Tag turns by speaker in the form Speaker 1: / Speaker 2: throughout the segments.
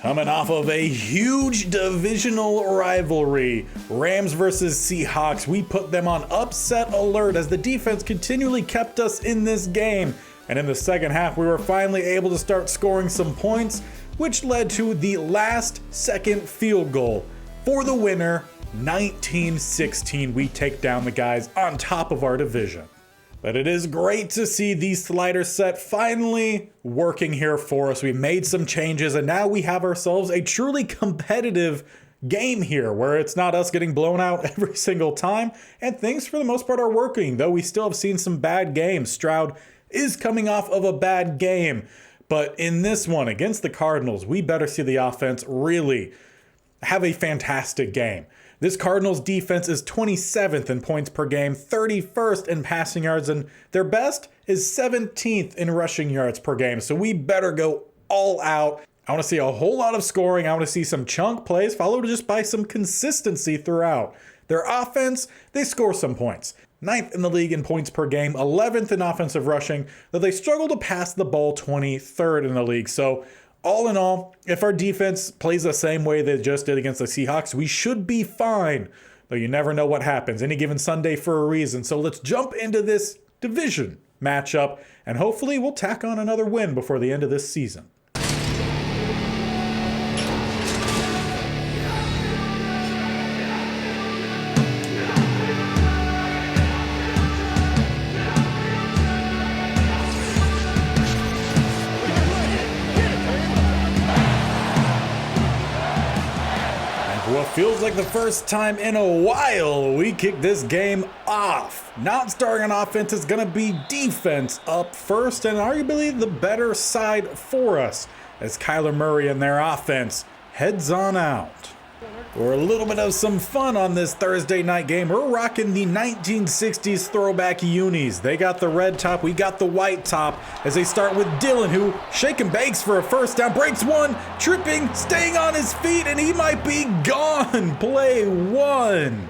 Speaker 1: Coming off of a huge divisional rivalry, Rams versus Seahawks, we put them on upset alert as the defense continually kept us in this game. And in the second half, we were finally able to start scoring some points, which led to the last second field goal for the winner. 19-16, we take down the guys on top of our division. But it is great to see the slider set finally working here for us. We made some changes and now we have ourselves a truly competitive game here where it's not us getting blown out every single time, and things for the most part are working, though we still have seen some bad games. Stroud is coming off of a bad game, but in this one against the Cardinals, we better see the offense really have a fantastic game. This Cardinals defense is 27th in points per game, 31st in passing yards, and their best is 17th in rushing yards per game. So we better go all out. I want to see a whole lot of scoring. I want to see some chunk plays followed just by some consistency throughout. Their offense, they score some points. 9th in the league in points per game, 11th in offensive rushing, though they struggle to pass the ball, 23rd in the league. So all in all, if our defense plays the same way they just did against the Seahawks, we should be fine. Though you never know what happens. Any given Sunday for a reason. So let's jump into this division matchup, and hopefully we'll tack on another win before the end of this season. What feels like the first time in a while, we kick this game off. Not starting on offense, it's going to be defense up first, and arguably the better side for us as Kyler Murray and their offense heads on out. For a little bit of some fun on this Thursday night game, we're rocking the 1960s throwback unis. They got the red top, we got the white top, as they start with Dylan, who shake and bakes for a first down, breaks one, tripping, staying on his feet, and he might be gone. Play one.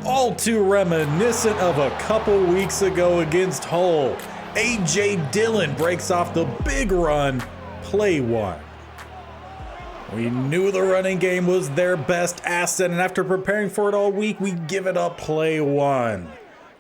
Speaker 1: All too reminiscent of a couple weeks ago against Hull. A.J. Dillon breaks off the big run. Play one. We knew the running game was their best asset, and after preparing for it all week, we give it up. Play one.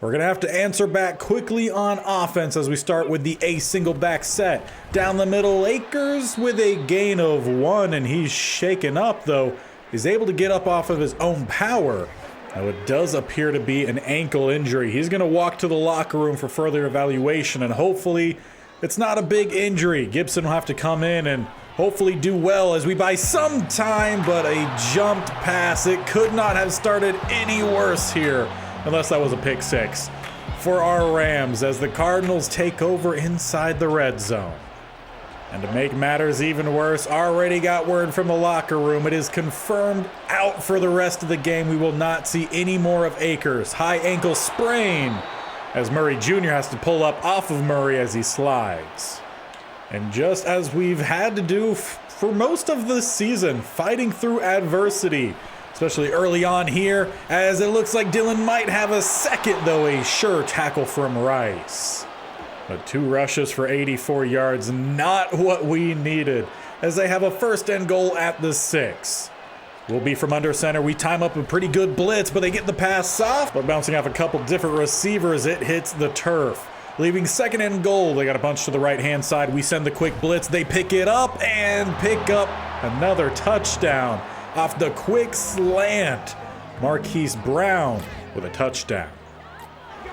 Speaker 1: We're going to have to answer back quickly on offense as we start with the A single back set. Down the middle, Akers with a gain of 1, and he's shaken up, though. He's able to get up off of his own power. Now, it does appear to be an ankle injury. He's going to walk to the locker room for further evaluation, and hopefully it's not a big injury. Gibson will have to come in and hopefully do well as we buy some time, but a jumped pass. It could not have started any worse here, unless that was a pick six for our Rams as the Cardinals take over inside the red zone. And to make matters even worse, already got word from the locker room. It is confirmed out for the rest of the game. We will not see any more of Akers. High ankle sprain as Murray Jr. has to pull up off of Murray as he slides. And just as we've had to do for most of the season, fighting through adversity, especially early on here, as it looks like Dylan might have a second, though a sure tackle from Rice. But 2 rushes for 84 yards, not what we needed, as they have a first and goal at the 6. We'll be from under center. We time up a pretty good blitz, but they get the pass off. But bouncing off a couple different receivers, it hits the turf. Leaving second and goal, they got a bunch to the right-hand side. We send the quick blitz. They pick it up and pick up another touchdown off the quick slant. Marquise Brown with a touchdown.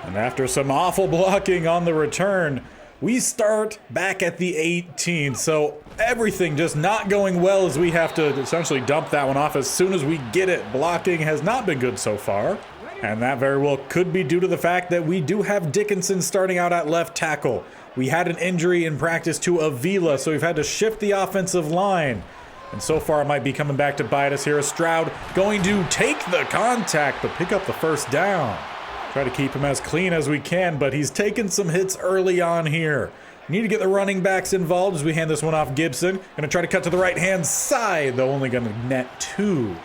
Speaker 1: And after some awful blocking on the return, we start back at the 18. So everything just not going well as we have to essentially dump that one off as soon as we get it. Blocking has not been good so far. And that very well could be due to the fact that we do have Dickinson starting out at left tackle. We had an injury in practice to Avila, so we've had to shift the offensive line. And so far it might be coming back to bite us here. Stroud going to take the contact, but pick up the first down. Try to keep him as clean as we can, but he's taken some hits early on here. Need to get the running backs involved as we hand this one off Gibson. Gonna try to cut to the right-hand side, though only gonna net 2.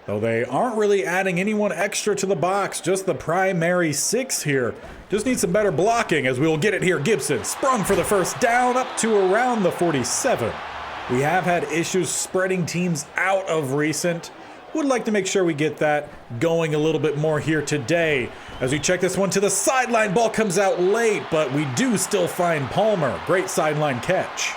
Speaker 1: Though they aren't really adding anyone extra to the box, just the primary 6 here. Just need some better blocking as we will get it here. Gibson sprung for the first down up to around the 47. We have had issues spreading teams out of recent. Would like to make sure we get that going a little bit more here today. As we check this one to the sideline, ball comes out late, but we do still find Palmer. Great sideline catch.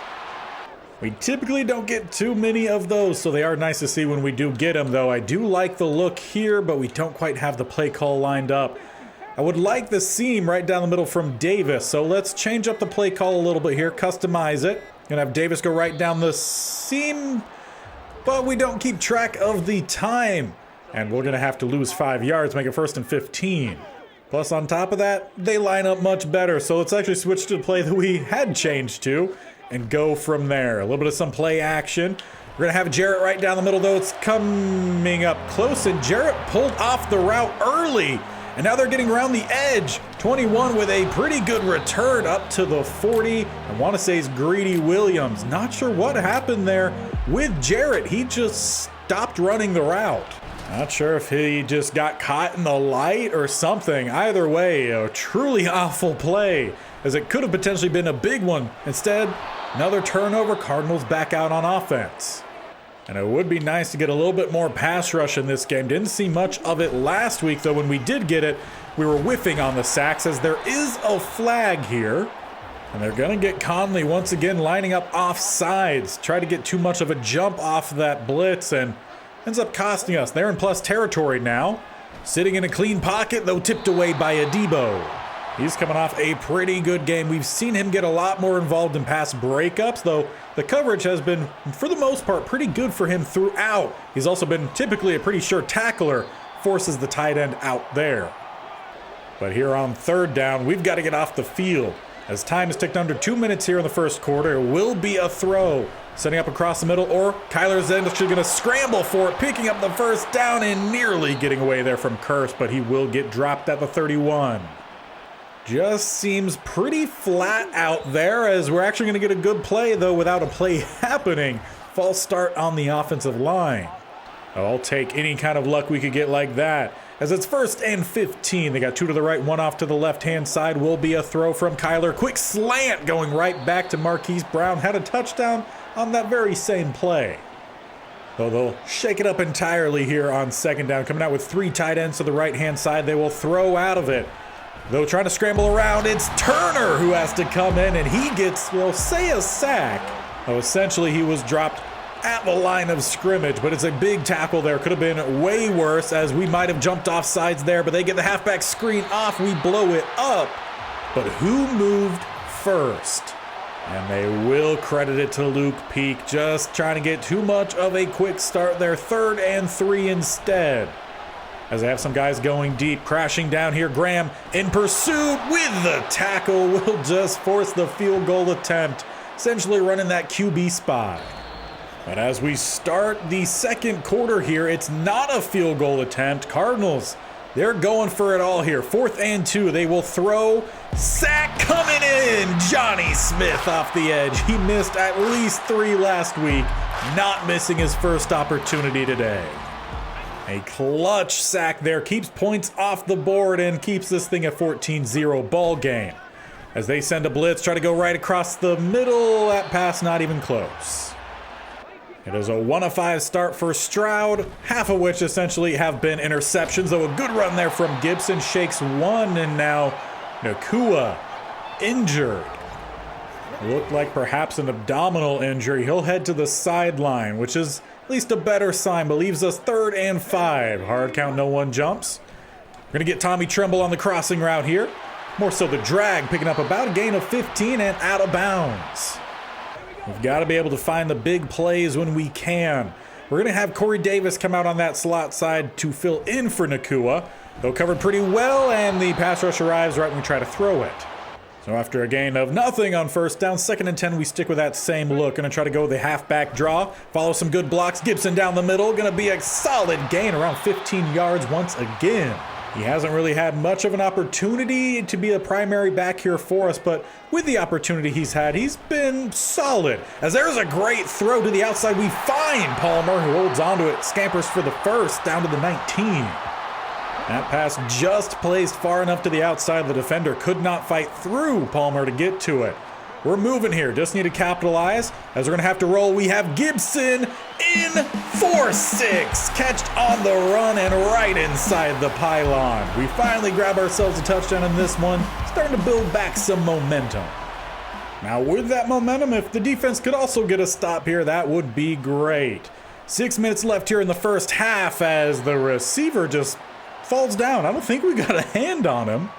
Speaker 1: We typically don't get too many of those, so they are nice to see when we do get them, though. I do like the look here, but we don't quite have the play call lined up. I would like the seam right down the middle from Davis, so let's change up the play call a little bit here, customize it. Gonna have Davis go right down the seam, but we don't keep track of the time. And we're gonna have to lose 5 yards, make it 1st and 15. Plus on top of that, they line up much better. So let's actually switch to the play that we had changed to and go from there. A little bit of some play action. We're gonna have Jarrett right down the middle, though. It's coming up close, and Jarrett pulled off the route early. And now they're getting around the edge. 21 with a pretty good return up to the 40. I want to say it's Greedy Williams. Not sure what happened there with Jarrett. He just stopped running the route. Not sure if he just got caught in the light or something. Either way, a truly awful play, as it could have potentially been a big one. Instead, another turnover. Cardinals back out on offense. And it would be nice to get a little bit more pass rush in this game. Didn't see much of it last week, though. When we did get it, we were whiffing on the sacks, as there is a flag here. And they're going to get Conley once again lining up off sides. Try to get too much of a jump off that blitz, and ends up costing us. They're in plus territory now. Sitting in a clean pocket, though tipped away by Adebo. He's coming off a pretty good game. We've seen him get a lot more involved in pass breakups, though the coverage has been, for the most part, pretty good for him throughout. He's also been typically a pretty sure tackler, forces the tight end out there. But here on 3rd down, we've got to get off the field. As time is ticked under 2 minutes here in the first quarter, it will be a throw. Setting up across the middle, or Kyler's actually going to scramble for it, picking up the 1st down and nearly getting away there from Curse, but he will get dropped at the 31. Just seems pretty flat out there, as we're actually going to get a good play, though, without a play happening. False start on the offensive line. I'll take any kind of luck we could get like that. As it's 1st and 15, they got 2 to the right, 1 off to the left-hand side. Will be a throw from Kyler. Quick slant going right back to Marquise Brown. Had a touchdown on that very same play. Though they'll shake it up entirely here on 2nd down. Coming out with 3 tight ends to the right-hand side. They will throw out of it. Though trying to scramble around, it's Turner who has to come in, and he gets, we'll say, a sack. Though essentially he was dropped at the line of scrimmage, but it's a big tackle there. Could have been way worse, as we might have jumped off sides there, but they get the halfback screen off. We blow it up. But who moved first? And they will credit it to Luke Peak, just trying to get too much of a quick start there. 3rd and 3 instead. As they have some guys going deep, crashing down here. Graham in pursuit with the tackle will just force the field goal attempt, essentially running that QB spy. But as we start the 2nd quarter here, it's not a field goal attempt. Cardinals, they're going for it all here. 4th and 2, they will throw. Sack coming in. Johnny Smith off the edge. He missed at least 3 last week, not missing his first opportunity today. A clutch sack there, keeps points off the board and keeps this thing a 14-0 ball game. As they send a blitz, try to go right across the middle. That pass not even close. It is a 1 of 5 start for Stroud, half of which essentially have been interceptions, though a good run there from Gibson. Shakes one, and now Nakua injured. Looked like perhaps an abdominal injury. He'll head to the sideline, which is at least a better sign, but leaves us 3rd and 5. Hard count, no one jumps. We're going to get Tommy Tremble on the crossing route here. More so the drag, picking up about a gain of 15 and out of bounds. We've got to be able to find the big plays when we can. We're going to have Corey Davis come out on that slot side to fill in for Nakua. Though covered pretty well, and the pass rush arrives right when we try to throw it. So after a gain of nothing on 1st down, 2nd and 10, we stick with that same look. Going to try to go with the halfback draw. Follow some good blocks. Gibson down the middle. Going to be a solid gain, around 15 yards once again. He hasn't really had much of an opportunity to be a primary back here for us, but with the opportunity he's had, he's been solid. As there's a great throw to the outside, we find Palmer, who holds onto it, scampers for the 1st, down to the 19. That pass just placed far enough to the outside. The defender could not fight through Palmer to get to it. We're moving here. Just need to capitalize. As we're going to have to roll, we have Gibson in 4-6. Catched on the run and right inside the pylon. We finally grab ourselves a touchdown in this one. Starting to build back some momentum. Now with that momentum, if the defense could also get a stop here, that would be great. 6 minutes left here in the first half as the receiver just falls down. I don't think we got a hand on him.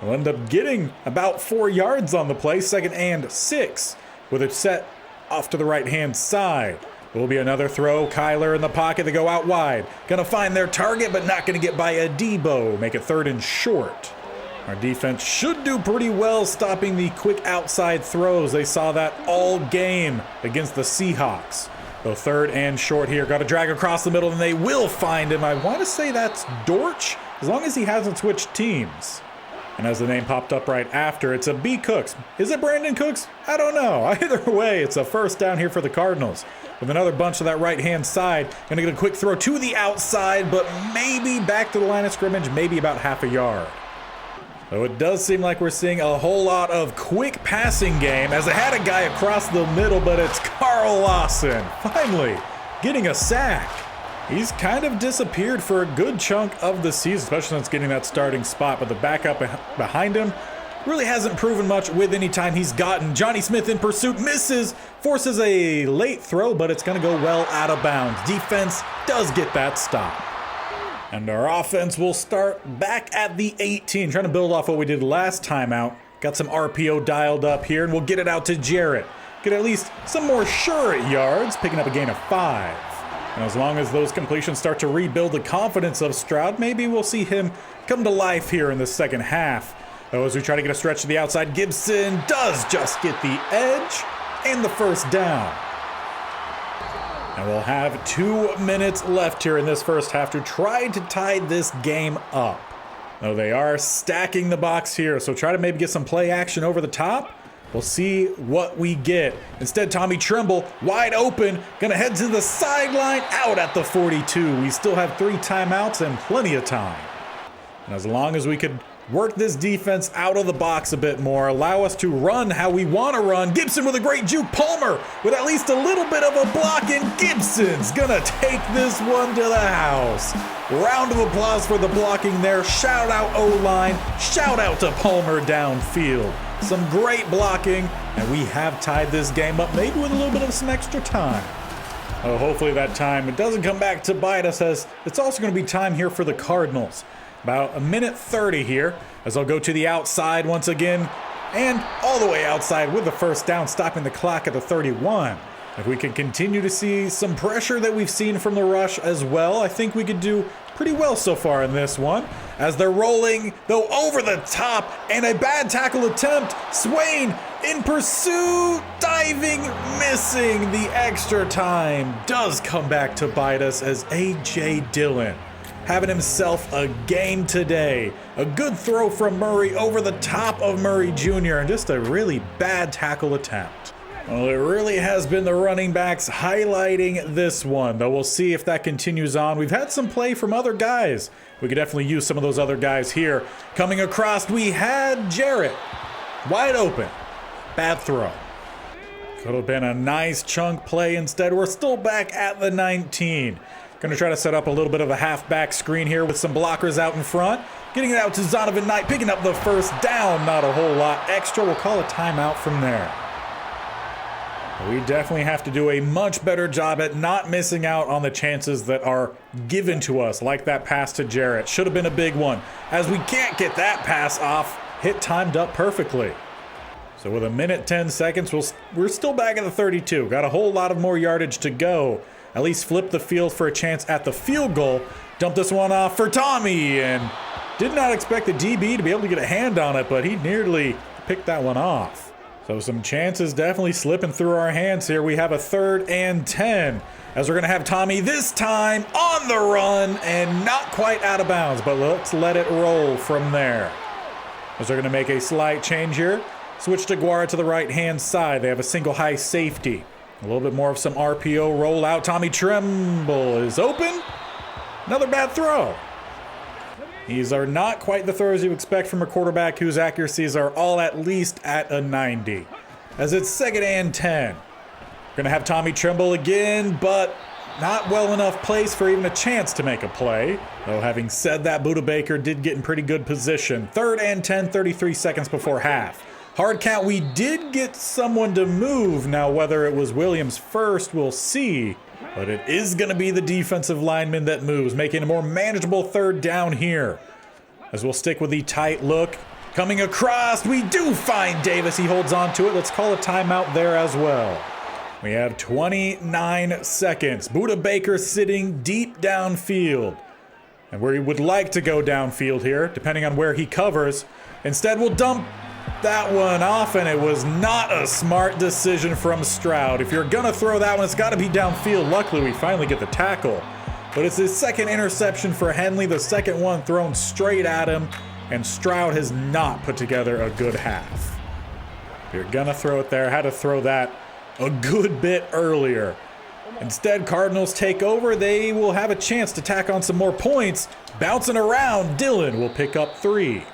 Speaker 1: We'll end up getting about 4 yards on the play, 2nd and 6, with it set off to the right-hand side. There will be another throw. Kyler in the pocket. They go out wide. Gonna find their target, but not gonna get by a Debo. Make it 3rd and short. Our defense should do pretty well stopping the quick outside throws. They saw that all game against the Seahawks. So 3rd and short here. Got to drag across the middle, and they will find him. I want to say that's Dortch, as long as he hasn't switched teams. And as the name popped up right after, it's a B. Cooks. Is it Brandon Cooks? I don't know. Either way, it's a first down here for the Cardinals. With another bunch to that right-hand side. Gonna get a quick throw to the outside, but maybe back to the line of scrimmage, maybe about half a yard. So it does seem like we're seeing a whole lot of quick passing game, as they had a guy across the middle, but it's Carl Lawson finally getting a sack. He's kind of disappeared for a good chunk of the season, especially since getting that starting spot, but the backup behind him really hasn't proven much with any time he's gotten. Johnny Smith in pursuit, misses, forces a late throw, but it's going to go well out of bounds. Defense does get that stop. And our offense will start back at the 18, trying to build off what we did last time out. Got some RPO dialed up here, and we'll get it out to Jarrett. Get at least some more sure yards, picking up a gain of 5. And as long as those completions start to rebuild the confidence of Stroud, maybe we'll see him come to life here in the second half. Though as we try to get a stretch to the outside, Gibson does just get the edge and the first down. And we'll have 2 minutes left here in this first half to try to tie this game up. Though they are stacking the box here, so try to maybe get some play action over the top. We'll see what we get. Instead, Tommy Tremble, wide open, gonna head to the sideline, out at the 42. We still have 3 timeouts and plenty of time. And as long as we could work this defense out of the box a bit more, allow us to run how we want to run. Gibson with a great juke. Palmer with at least a little bit of a block, and Gibson's gonna take this one to the house. Round of applause for the blocking there. Shout out O-line. Shout out to Palmer downfield. Some great blocking, and we have tied this game up, maybe with a little bit of some extra time. Oh, hopefully that time it doesn't come back to bite us, as it's also going to be time here for the Cardinals. About 1:30 here, as I'll go to the outside once again, and all the way outside with the first down, stopping the clock at the 31. If we can continue to see some pressure that we've seen from the rush as well, I think we could do pretty well so far in this one. As they're rolling, though, over the top, and a bad tackle attempt. Swain in pursuit, diving, missing. The extra time does come back to bite us, as A.J. Dillon having himself a game today. A good throw from Murray over the top of Murray Jr., and just a really bad tackle attempt. Well, it really has been the running backs highlighting this one, though we'll see if that continues on. We've had some play from other guys. We could definitely use some of those other guys here. Coming across, we had Jarrett. Wide open. Bad throw. Could have been a nice chunk play. Instead, we're still back at the 19. Gonna try to set up a little bit of a halfback screen here with some blockers out in front. Getting it out to Zonovan Knight, picking up the first down. Not a whole lot extra. We'll call a timeout from there. We definitely have to do a much better job at not missing out on the chances that are given to us, like that pass to Jarrett. Should have been a big one, as we can't get that pass off. Hit timed up perfectly. So with 1:10, we're still back at the 32. Got a whole lot of more yardage to go. At least flip the field for a chance at the field goal. Dump this one off for Tommy, and did not expect the DB to be able to get a hand on it, but he nearly picked that one off. So some chances definitely slipping through our hands here. We have a 3rd and 10, as we're going to have Tommy this time on the run and not quite out of bounds, but let's let it roll from there. As they're going to make a slight change here. Switch to Guara to the right-hand side. They have a single high safety. A little bit more of some RPO rollout. Tommy Tremble is open. Another bad throw. These are not quite the throws you expect from a quarterback whose accuracies are all at least at a 90. as it's 2nd and 10. Gonna have Tommy Tremble again, but not well enough place for even a chance to make a play. Though having said that, Buda Baker did get in pretty good position. 3rd and 10, 33 seconds before half. Hard count, we did get someone to move. Now whether it was Williams first, we'll see. But it is gonna be the defensive lineman that moves, making a more manageable 3rd down here. As we'll stick with the tight look. Coming across, we do find Davis. He holds on to it. Let's call a timeout there as well. We have 29 seconds. Buda Baker sitting deep downfield. And where he would like to go downfield here, depending on where he covers. Instead, we'll dump that one off, and it was not a smart decision from Stroud. If you're gonna throw that one, it's gotta be downfield. Luckily, we finally get the tackle. But it's his 2nd interception for Henley, the 2nd one thrown straight at him, and Stroud has not put together a good half. If you're gonna throw it there, had to throw that a good bit earlier. Instead, Cardinals take over. They will have a chance to tack on some more points. Bouncing around, Dillon will pick up 3.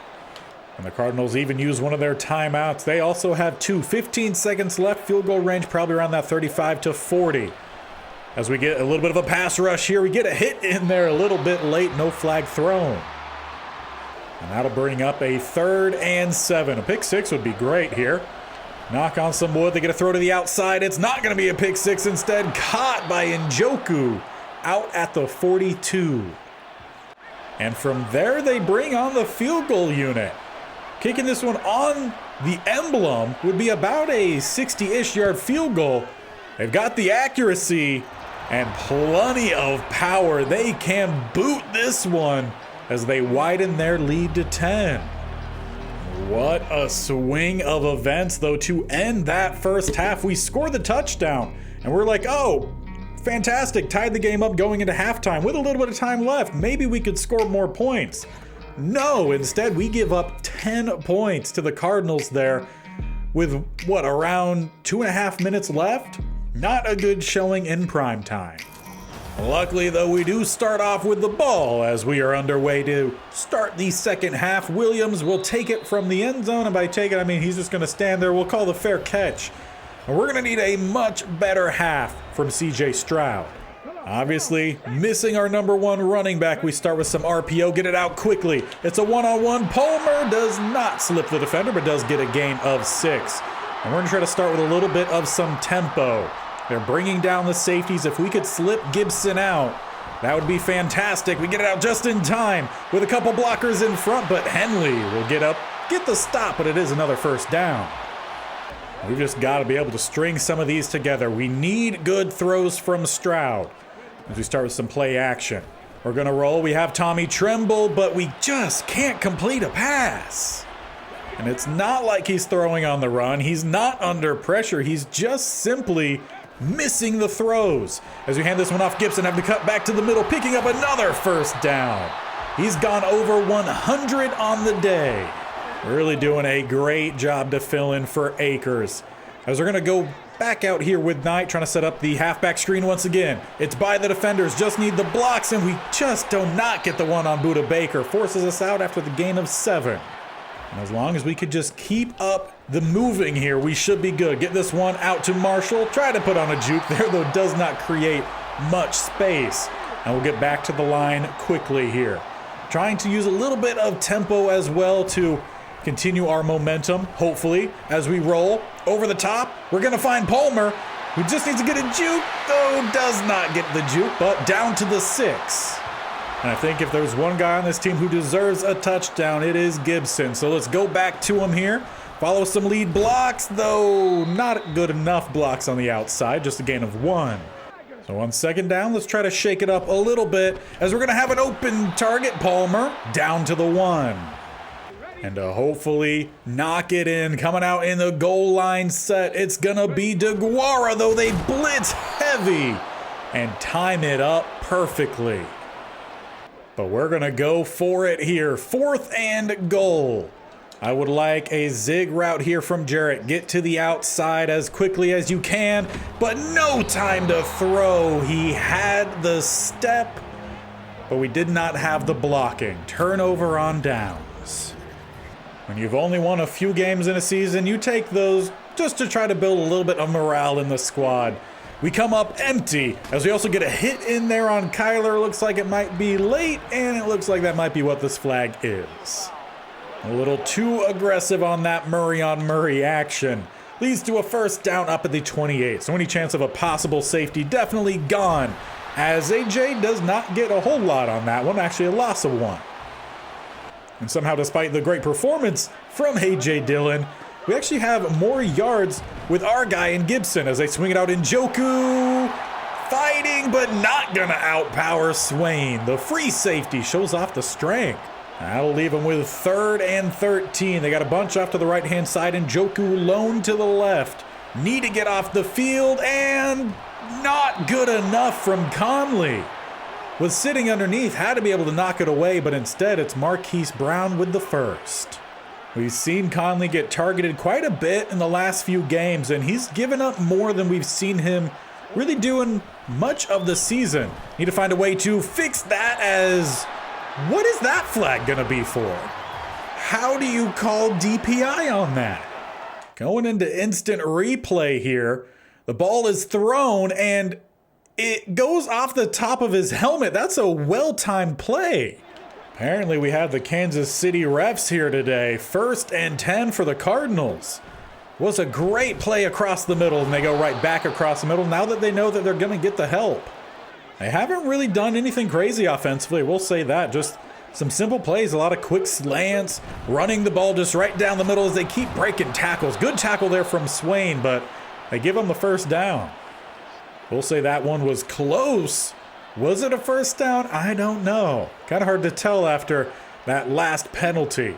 Speaker 1: And the Cardinals even use one of their timeouts. They also have 2. 15 seconds left. Field goal range probably around that 35 to 40. As we get a little bit of a pass rush here, we get a hit in there a little bit late. No flag thrown. And that'll bring up a 3rd and 7. A pick 6 would be great here. Knock on some wood. They get a throw to the outside. It's not going to be a pick 6. Instead, caught by Njoku out at the 42. And from there, they bring on the field goal unit. Kicking this one on the emblem would be about a 60-ish yard field goal. They've got the accuracy and plenty of power. They can boot this one as they widen their lead to 10. What a swing of events, though, to end that first half. We score the touchdown, and we're like, oh, fantastic. Tied the game up going into halftime with a little bit of time left. Maybe we could score more points. No, instead, we give up 10 points to the Cardinals there with, what, around 2.5 minutes left? Not a good showing in prime time. Luckily, though, we do start off with the ball as we are underway to start the 2nd half. Williams will take it from the end zone, and by take it, I mean he's just going to stand there. We'll call the fair catch. And we're going to need a much better half from CJ Stroud. Obviously, missing our number 1 running back, we start with some RPO, get it out quickly. It's a one-on-one. Palmer does not slip the defender, but does get a gain of 6. And we're going to try to start with a little bit of some tempo. They're bringing down the safeties. If we could slip Gibson out, that would be fantastic. We get it out just in time with a couple blockers in front, but Henley will get up, get the stop, but it is another 1st down. We've just got to be able to string some of these together. We need good throws from Stroud as we start with some play action. We're going to roll. We have Tommy Tremble, but we just can't complete a pass. And it's not like he's throwing on the run. He's not under pressure. He's just simply missing the throws. As we hand this one off, Gibson have to cut back to the middle, picking up another 1st down. He's gone over 100 on the day. Really doing a great job to fill in for Akers. As we're going to go back out here with Knight, trying to set up the halfback screen once again. It's by the defenders, just need the blocks, and we just do not get the one on Buda Baker. Forces us out after the gain of 7. And as long as we could just keep up the moving here, we should be good. Get this one out to Marshall. Try to put on a juke there, though does not create much space. And we'll get back to the line quickly here. Trying to use a little bit of tempo as well to continue our momentum, hopefully, as we roll. Over the top, we're going to find Palmer, who just needs to get a juke, though does not get the juke, but down to the 6. And I think if there's one guy on this team who deserves a touchdown, it is Gibson. So let's go back to him here. Follow some lead blocks, though not good enough blocks on the outside, just a gain of 1. So on 2nd down, let's try to shake it up a little bit as we're going to have an open target. Palmer down to the 1. And to hopefully knock it in, coming out in the goal line set, it's going to be DeGuara, though they blitz heavy and time it up perfectly. But we're going to go for it here. 4th and goal. I would like a zig route here from Jarrett. Get to the outside as quickly as you can, but no time to throw. He had the step, but we did not have the blocking. Turnover on downs. When you've only won a few games in a season, you take those just to try to build a little bit of morale in the squad. We come up empty, as we also get a hit in there on Kyler. Looks like it might be late, and it looks like that might be what this flag is. A little too aggressive on that Murray on Murray action. Leads to a first down up at the 28. So any chance of a possible safety definitely gone, as AJ does not get a whole lot on that one, actually a loss of 1. And somehow, despite the great performance from AJ Dillon, we actually have more yards with our guy in Gibson as they swing it out in Njoku. Fighting, but not gonna outpower Swain. The free safety shows off the strength. That'll leave them with 3rd and 13. They got a bunch off to the right-hand side, and Njoku lone to the left. Need to get off the field, and not good enough from Conley. Was sitting underneath, had to be able to knock it away, but instead it's Marquise Brown with the first. We've seen Conley get targeted quite a bit in the last few games, and he's given up more than we've seen him really doing much of the season. Need to find a way to fix that, as what is that flag gonna be for? How do you call DPI on that? Going into instant replay here, the ball is thrown and it goes off the top of his helmet. That's a well-timed play. Apparently we have the Kansas City refs here today. 1st and 10 for the Cardinals. Was a great play across the middle, and they go right back across the middle now that they know that they're going to get the help. They haven't really done anything crazy offensively, we'll say that. Just some simple plays, a lot of quick slants, running the ball just right down the middle as they keep breaking tackles. Good tackle there from Swain, but they give him the first down. We'll say that one was close. Was it a first down? I don't know. Kind of hard to tell after that last penalty,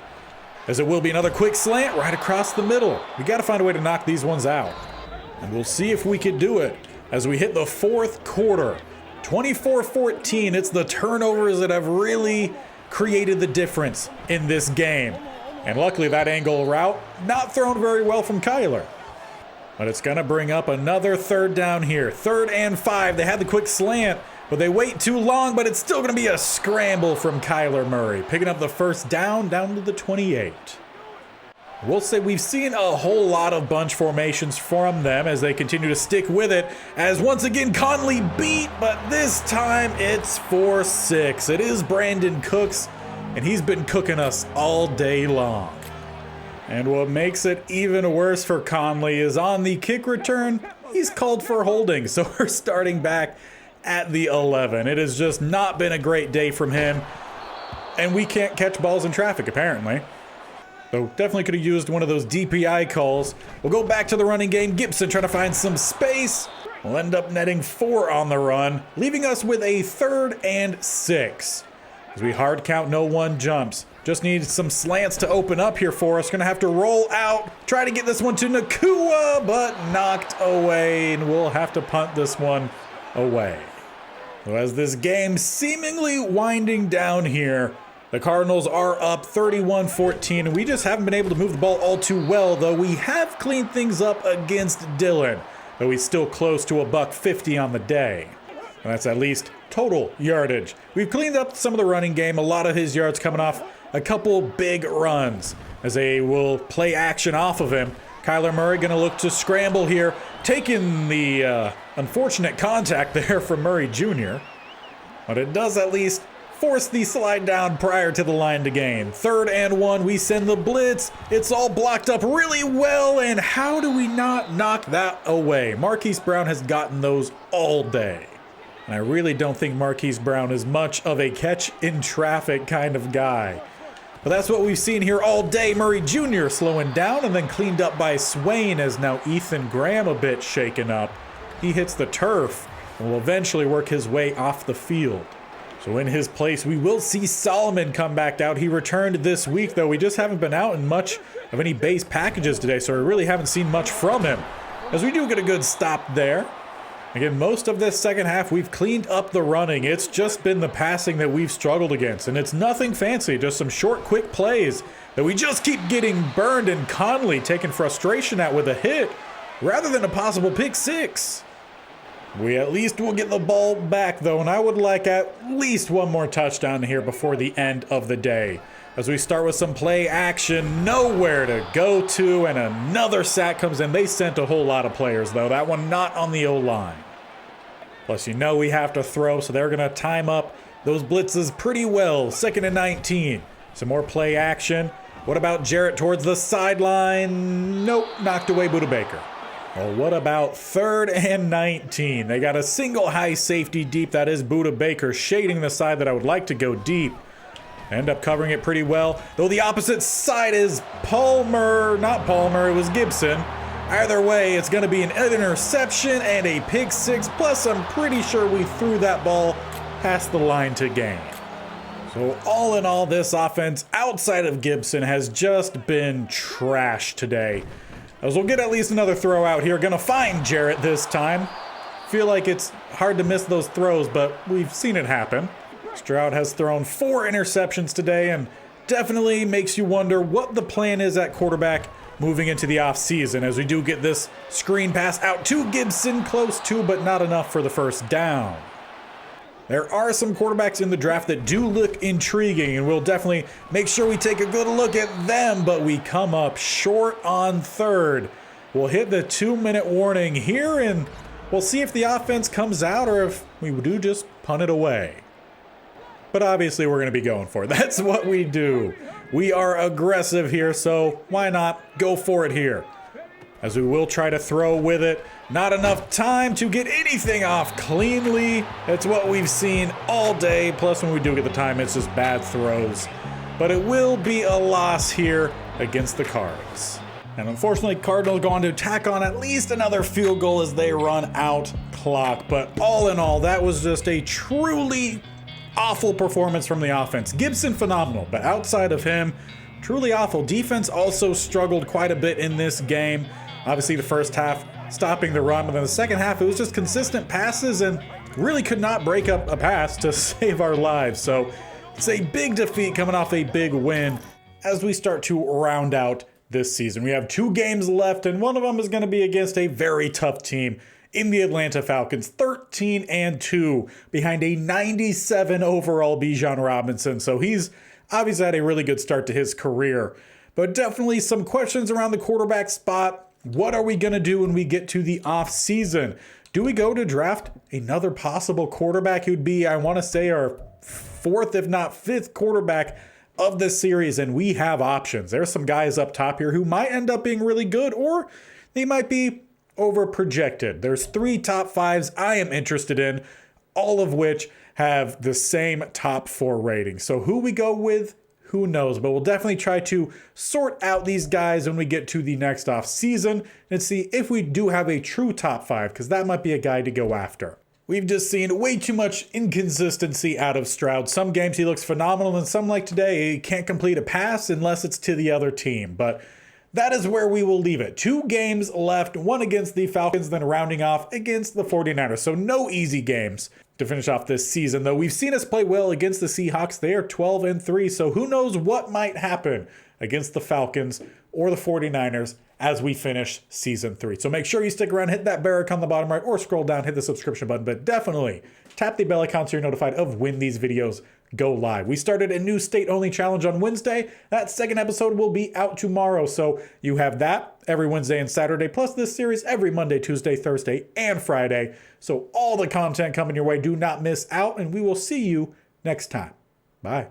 Speaker 1: as it will be another quick slant right across the middle. We got to find a way to knock these ones out, and we'll see if we can do it as we hit the 4th quarter. 24-14. It's the turnovers that have really created the difference in this game, and luckily that angle route not thrown very well from Kyler. But it's going to bring up another 3rd down here. 3rd and 5. They had the quick slant, but they wait too long, but it's still going to be a scramble from Kyler Murray, picking up the first down to the 28. We'll say we've seen a whole lot of bunch formations from them as they continue to stick with it, as once again Conley beat, but this time it's 4-6. It is Brandon Cooks, and he's been cooking us all day long. And what makes it even worse for Conley is on the kick return, he's called for holding, so we're starting back at the 11. It has just not been a great day from him, and we can't catch balls in traffic apparently. So definitely could have used one of those DPI calls. We'll go back to the running game. Gibson trying to find some space. We'll end up netting 4 on the run, leaving us with a 3rd and 6. As we hard count, no one jumps. Just need some slants to open up here for us. Gonna have to roll out, try to get this one to Nacua, but knocked away, and we'll have to punt this one away. So as this game seemingly winding down here, the Cardinals are up 31-14, and we just haven't been able to move the ball all too well, though we have cleaned things up against Dillon, though he's still close to $150 on the day. And that's at least total yardage. We've cleaned up some of the running game, a lot of his yards coming off a couple big runs, as they will play action off of him. Kyler Murray gonna look to scramble here, taking the unfortunate contact there from Murray Jr., but it does at least force the slide down prior to the line to gain. 3rd and 1, we send the blitz. It's all blocked up really well, and how do we not knock that away? Marquise Brown has gotten those all day. And I really don't think Marquise Brown is much of a catch in traffic kind of guy. But that's what we've seen here all day. Murray Jr. slowing down and then cleaned up by Swain, as now Ethan Graham a bit shaken up. He hits the turf and will eventually work his way off the field. So in his place, we will see Solomon come back out. He returned this week, though we just haven't been out in much of any base packages today, so we really haven't seen much from him, as we do get a good stop there. Again, most of this second half, we've cleaned up the running. It's just been the passing that we've struggled against, and it's nothing fancy, just some short, quick plays that we just keep getting burned, and Conley taking frustration out with a hit rather than a possible pick six. We at least will get the ball back, though, and I would like at least one more touchdown here before the end of the day. as we start with some play action. Nowhere to go to, and another sack comes in. They sent a whole lot of players, though. That one not on the O-line. Plus, you know we have to throw, so they're going to time up those blitzes pretty well. 2nd and 19. Some more play action. What about Jarrett towards the sideline? Nope, knocked away Buda Baker. Well, what about 3rd and 19? They got a single high safety deep. That is Buda Baker shading the side that I would like to go deep. End up covering it pretty well, though the opposite side is Palmer. Not Palmer, it was Gibson. Either way, it's going to be an interception and a pick 6. Plus, I'm pretty sure we threw that ball past the line to gain. So all in all, this offense outside of Gibson has just been trash today. As we'll get at least another throw out here. Gonna find Jarrett this time. Feel like it's hard to miss those throws, but we've seen it happen. Stroud has thrown 4 interceptions today and definitely makes you wonder what the plan is at quarterback moving into the offseason, as we do get this screen pass out to Gibson, close to, but not enough for the first down. There are some quarterbacks in the draft that do look intriguing, and we'll definitely make sure we take a good look at them, but we come up short on 3rd. We'll hit the 2-minute warning here, and we'll see if the offense comes out or if we do just punt it away. But obviously we're going to be going for it. That's what we do. We are aggressive here, so why not go for it here? As we will try to throw with it. Not enough time to get anything off cleanly. That's what we've seen all day. Plus, when we do get the time, it's just bad throws. But it will be a loss here against the Cards. And unfortunately, Cardinals go on to tack on at least another field goal as they run out clock. But all in all, that was just a truly awful performance from the offense. Gibson, phenomenal, but outside of him, truly awful. Defense also struggled quite a bit in this game. Obviously, the first half stopping the run, but then the second half, it was just consistent passes and really could not break up a pass to save our lives. So it's a big defeat coming off a big win as we start to round out this season. We have 2 games left, and one of them is going to be against a very tough team in the Atlanta Falcons, 13-2, behind a 97 overall Bijan Robinson. So he's obviously had a really good start to his career, but definitely some questions around the quarterback spot. What are we going to do when we get to the off season? Do we go to draft another possible quarterback who'd be, I want to say, our 4th, if not 5th quarterback of this series? And we have options. There's some guys up top here who might end up being really good, or they might be over projected. There's 3 top 5s I am interested in, all of which have the same top 4 rating. So who we go with, who knows, but we'll definitely try to sort out these guys when we get to the next off season and see if we do have a true top 5, because that might be a guy to go after. We've just seen way too much inconsistency out of Stroud. Some games he looks phenomenal, and some, like today, he can't complete a pass unless it's to the other team. But that is where we will leave it. 2 games left, one against the Falcons, then rounding off against the 49ers. So no easy games to finish off this season, though we've seen us play well against the Seahawks. They are 12-3, so who knows what might happen against the Falcons or the 49ers as we finish season 3. So make sure you stick around, hit that bell icon on the bottom right, or scroll down, hit the subscription button, but definitely tap the bell icon so you're notified of when these videos go live. We started a new state-only challenge on Wednesday. That 2nd episode will be out tomorrow, so you have that every Wednesday and Saturday, plus this series every Monday, Tuesday, Thursday, and Friday. So all the content coming your way. Do not miss out, and we will see you next time. Bye.